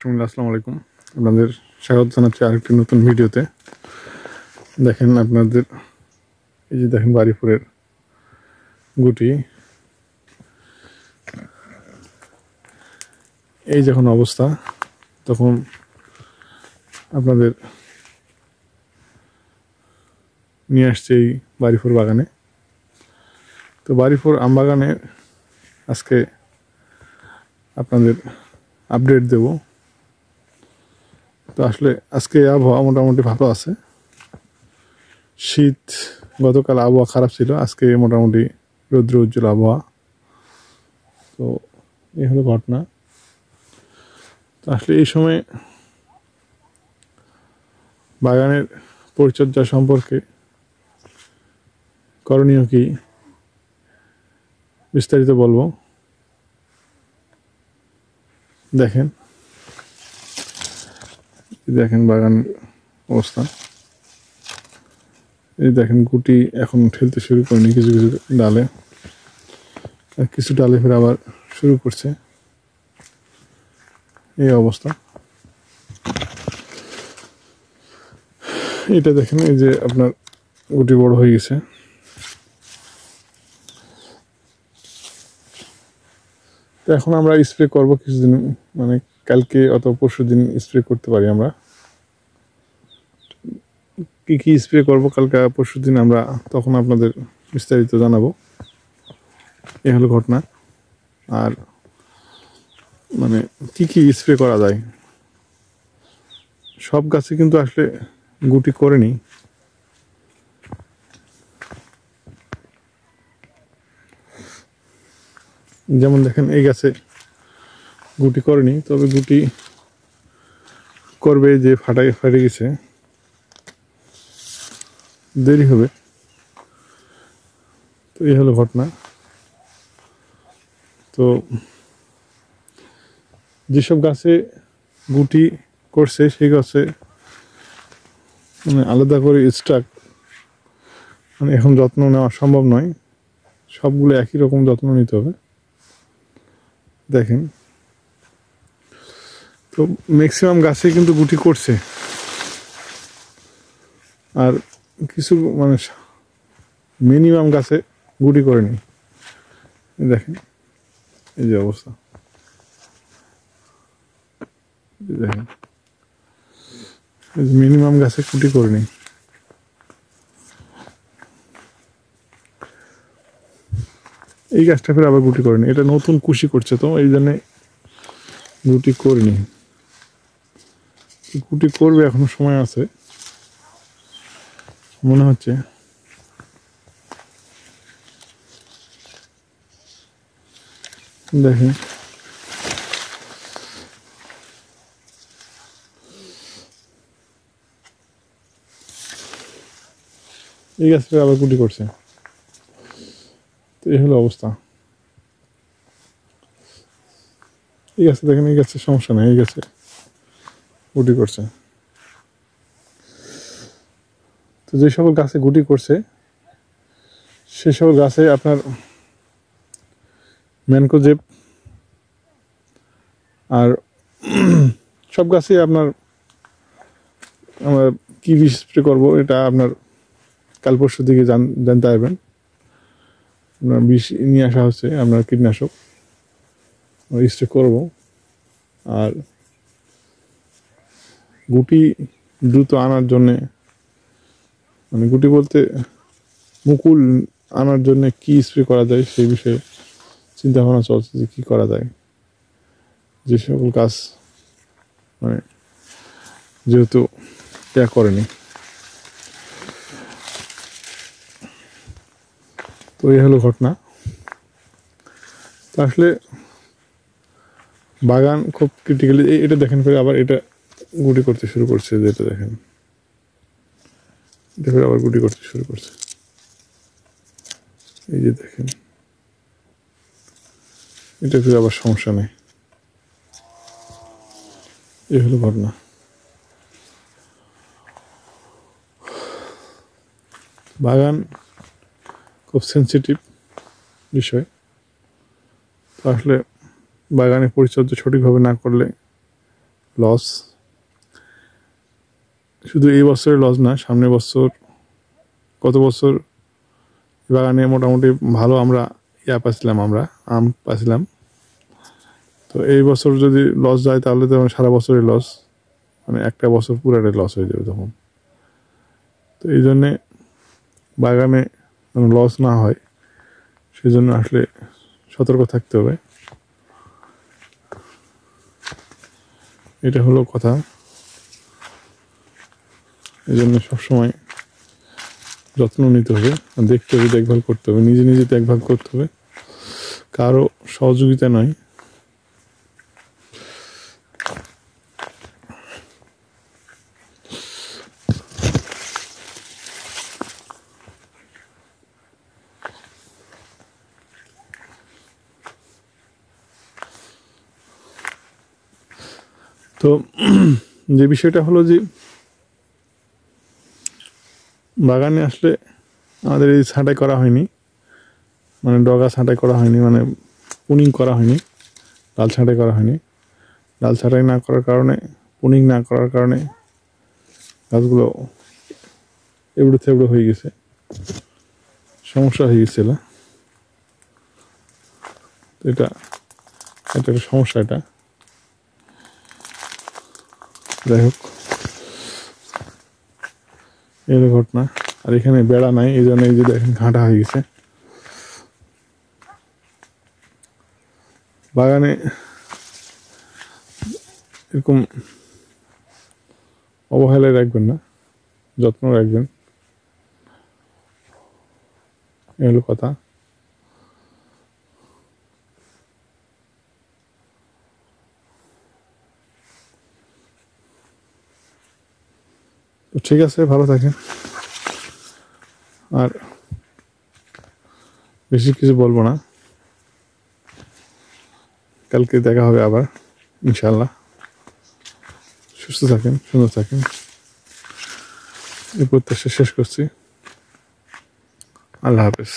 দর্শক আসসালামু আলাইকুম। আপনাদের স্বাগত জানাচ্ছি আরেকটি নতুন ভিডিওতে। দেখেন আপনাদের এই যে দেখেন বাড়িপুরের গুটি, এই যখন অবস্থা তখন আপনাদের নিয়ে আসছে এই বাড়িপুর বাগানে। তো বাড়িপুর আম বাগানে আজকে আপনাদের আপডেট দেব। তো আসলে আজকে আবহাওয়া মোটামুটি ভালো আছে। শীত, গতকাল আবহাওয়া খারাপ ছিল, আজকে মোটামুটি রৌদ্র উজ্জ্বল আবহাওয়া। তো এই হলো ঘটনা। তো আসলে এই সময় বাগানের পরিচর্যা সম্পর্কে করণীয় কি বিস্তারিত বলবো। দেখেন দেখেন বাগান অবস্থা। এই দেখেন গুটি এখন ঠেলতে শুরু করেনি কিছু কিছু ডালে, আর কিছু ডালে ফের আবার শুরু করছে। এই অবস্থা। এটা দেখেন, এই যে আপনার গুটি বড় হয়ে গেছে। তো এখন আমরা স্প্রে করব কিছুদিন, মানে কালকে অথবা পরশু দিন স্প্রে করতে পারি আমরা। কি কি স্প্রে করব কালকে পরশু দিন আমরা তখন আপনাদের বিস্তারিত জানাবো। এই হলো ঘটনা। আর মানে কি কি স্প্রে করা যায়, সব গাছে কিন্তু আসলে গুটি করেনি। যেমন দেখেন এই গাছে গুটি করেনি, তবে গুটি করবে, যে ফাটে গেছে, দেরি হবে। তো এই হলো ঘটনা। তো যেসব গাছে গুটি করছে সেই গাছে মানে আলাদা করে স্টক মানে এখন যত্ন নেওয়া সম্ভব নয়। সবগুলো একই রকম যত্ন নিতে হবে। দেখেন, তো ম্যাক্সিমাম গাছে কিন্তু গুটি করছে, আর কিছু মানে মিনিমাম গাছে গুটি করেনি। দেখেন এই যে অবস্থা। দেখেন মিনিমাম গাছে গুটি করেনি। এই গাছটা ফের আবার গুটি করেনি, এটা নতুন কুশি করছে, তো এই জন্যে গুটি করিনি। গুটি করবে, এখনো সময় আছে মনে হচ্ছে। দেখেন এই গাছটা আবার গুটি করছে। তো এই হলো অবস্থা। এই গাছে দেখেন, এই গাছের সমস্যা নেই, এই গাছে গুটি করছে। তো যে সকল গাছে গুটি করছে সে সকল গাছে আপনার ম্যানকোজেব, আর সব গাছে আপনার আমরা কি বিষ স্প্রে করবো এটা আপনার কাল পরশু দিকে জানতে পারবেন। আপনার বিষ নিয়ে আসা হচ্ছে, আপনার কীটনাশক স্প্রে করবো। আর গুটি দ্রুত আনার জন্যে, মানে গুটি বলতে মুকুল আনার জন্যে কি স্প্রে করা যায় সেই বিষয়ে চিন্তা ভাবনা চলছে যে কী করা যায়। যে সকল গাছ মানে যেহেতু ইয়া করেনি। তো এই হলো ঘটনা। তো আসলে বাগান খুব ক্রিটিক্যালি, এটা দেখেন ফের আবার এটা গুটি করতে শুরু করছে। যেটা দেখেন, এটা ফের আবার গুটি করতে শুরু করছে। এই যে দেখেন, এটা ফের আবার সমস্যা নেই। এই হলো ঘটনা। বাগান খুব সেন্সিটিভ বিষয়। তো আসলে বাগানে পরিচর্যা সঠিকভাবে না করলে লস, শুধু এই বছরের লস না, সামনের বছর, গত বছর বাগানে মোটামুটি ভালো আমরা পাচ্ছিলাম, আমরা আম পাচ্ছিলাম। তো এই বছর যদি লস যায় তাহলে তো সারা বছরের লস, মানে একটা বছর পুরাটাই লস হয়ে যাবে তখন। তো এই জন্যে বাগানে যেন লস না হয় সেই জন্য আসলে সতর্ক থাকতে হবে, এটা হলো কথা। এই জন্য সবসময় যত্ন নিতে হবে, দেখতে হবে, দেখভাল করতে হবে, নিজে নিজে দেখভাল করতে হবে, কারো সহযোগিতা নয়। তো যে বিষয়টা হলো যে বাগানে আসলে আমাদের এই ছাঁটাই করা হয়নি, মানে ডগা ছাঁটাই করা হয়নি, মানে পুনিং করা হয়নি, ডাল ছাঁটাই করা হয়নি। ডাল ছাঁটাই না করার কারণে, পুনিং না করার কারণে গাছগুলো এবড়ো থেবড়ো হয়ে গেছে, সমস্যা হয়ে গেছিল। এটা একটা সমস্যা, এটা যাই হোক এই ঘটনা। আর এখানে বেড়া নাই, এই জন্য এই যে দেখেন ঘাঁটা হয়ে গেছে। বাগানে এরকম অবহেলায় রাখবেন না, যত্ন রাখবেন, এই হলো কথা। তো ঠিক আছে, ভালো থাকেন, আর বেশি কিছু বলবো না, কালকে দেখা হবে আবার ইনশাল্লাহ। সুস্থ থাকেন, সুন্দর থাকেন, এই প্রত্যাশা শেষ করছি। আল্লাহ হাফেজ।